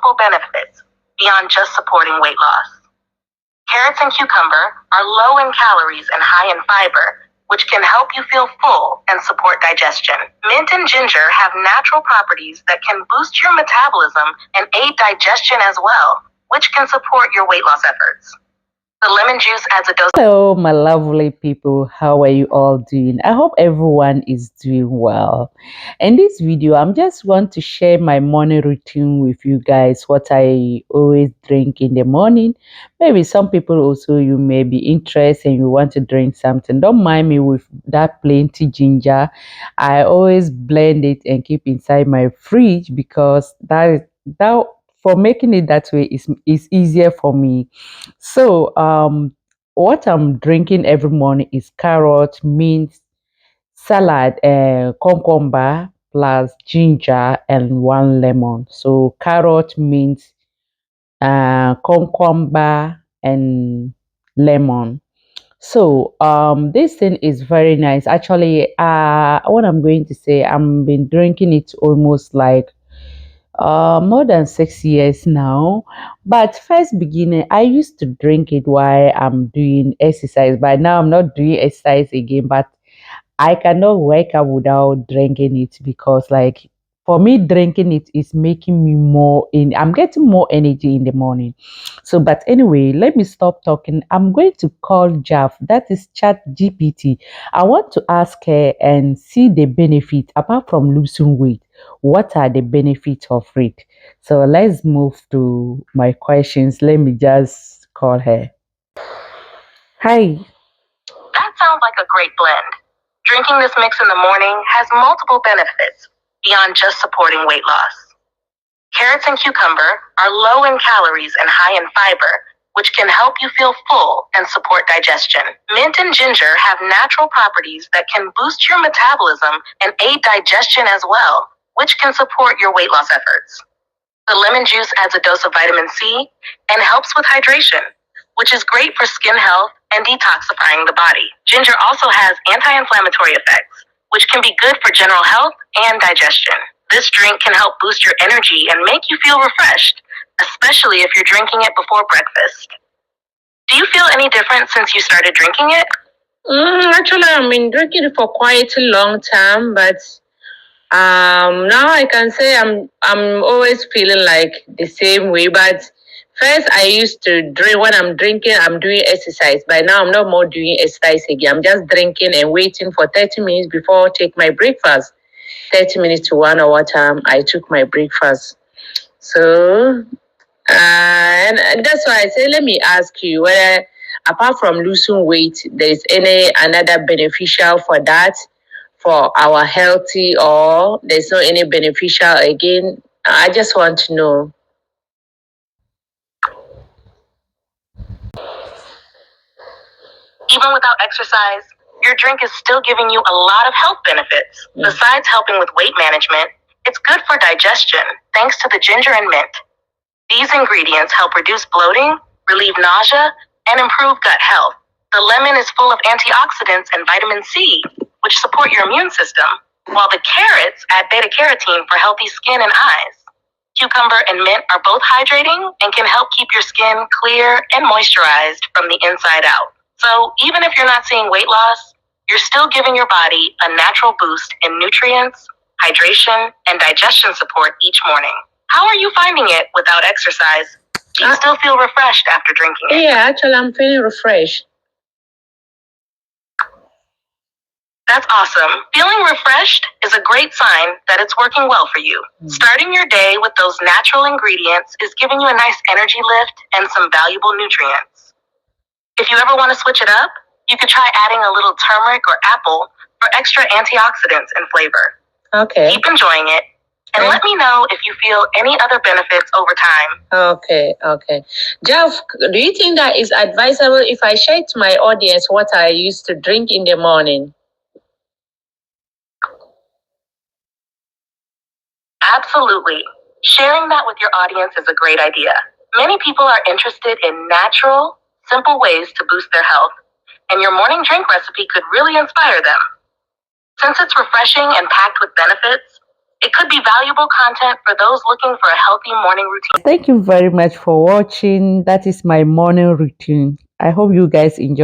multiple benefits beyond just supporting weight loss. Carrots and cucumber are low in calories and high in fiber, which can help you feel full and support digestion. Mint and ginger have natural properties that can boost your metabolism and aid digestion as well, which can support your weight loss efforts. The lemon juice adds a dose. Hello, my lovely people. How are you all doing? I hope everyone is doing well. In this video, I'm just want to share my morning routine with you guys, what I always drink in the morning. Maybe some people also, you may be interested and you want to drink something. Don't mind me with that plenty ginger. I always blend it and keep inside my fridge because that for making it that way is easier for me. So what I'm drinking every morning is carrot, mint, salad, cucumber plus ginger and one lemon. So carrot, mint, cucumber and lemon. So this thing is very nice. Actually, what I'm going to say, I've been drinking it almost like more than 6 years now. But first beginning, I used to drink it while I'm doing exercise. But now I'm not doing exercise again. But I cannot wake up without drinking it because, like, for me, drinking it is making me more in. I'm getting more energy in the morning. So, but anyway, let me stop talking. I'm going to call Jav. That is Chat GPT. I want to ask her and see the benefit apart from losing weight. What are the benefits of it? So let's move to my questions. Let me just call her. Hi. That sounds like a great blend. Drinking this mix in the morning has multiple benefits beyond just supporting weight loss. Carrots and cucumber are low in calories and high in fiber, which can help you feel full and support digestion. Mint and ginger have natural properties that can boost your metabolism and aid digestion as well, which can support your weight loss efforts. The lemon juice adds a dose of vitamin C and helps with hydration, which is great for skin health and detoxifying the body. Ginger also has anti-inflammatory effects, which can be good for general health and digestion. This drink can help boost your energy and make you feel refreshed, especially if you're drinking it before breakfast. Do you feel any different since you started drinking it? Actually, I've been drinking it for quite a long time, but now I can say I'm always feeling like the same way. But first, I used to drink. When I'm drinking, I'm doing exercise. But now I'm not more doing exercise again. I'm just drinking and waiting for 30 minutes before I take my breakfast. 30 minutes to 1 hour time, I took my breakfast. So, and that's why I say, let me ask you whether, apart from losing weight, there is any another beneficial for that, for our healthy, or there's no any beneficial again. I just want to know. Even without exercise, your drink is still giving you a lot of health benefits. Besides helping with weight management, it's good for digestion thanks to the ginger and mint. These ingredients help reduce bloating, relieve nausea, and improve gut health. The lemon is full of antioxidants and vitamin C, which support your immune system, while the carrots add beta-carotene for healthy skin and eyes. Cucumber and mint are both hydrating and can help keep your skin clear and moisturized from the inside out. So even if you're not seeing weight loss, you're still giving your body a natural boost in nutrients, hydration, and digestion support each morning. How are you finding it without exercise? Do you still feel refreshed after drinking it? Yeah, actually, I'm feeling refreshed. That's awesome. Feeling refreshed is a great sign that it's working well for you. Starting your day with those natural ingredients is giving you a nice energy lift and some valuable nutrients. If you ever want to switch it up, you could try adding a little turmeric or apple for extra antioxidants and flavor. Okay. Keep enjoying it, and let me know if you feel any other benefits over time. Okay. Jeff, do you think that is advisable if I share to my audience what I used to drink in the morning? Absolutely. Sharing that with your audience is a great idea. Many people are interested in natural, simple ways to boost their health, and your morning drink recipe could really inspire them. Since it's refreshing and packed with benefits, It could be valuable content for those looking for a healthy morning routine. Thank you very much for watching. That is my morning routine. I hope you guys enjoy.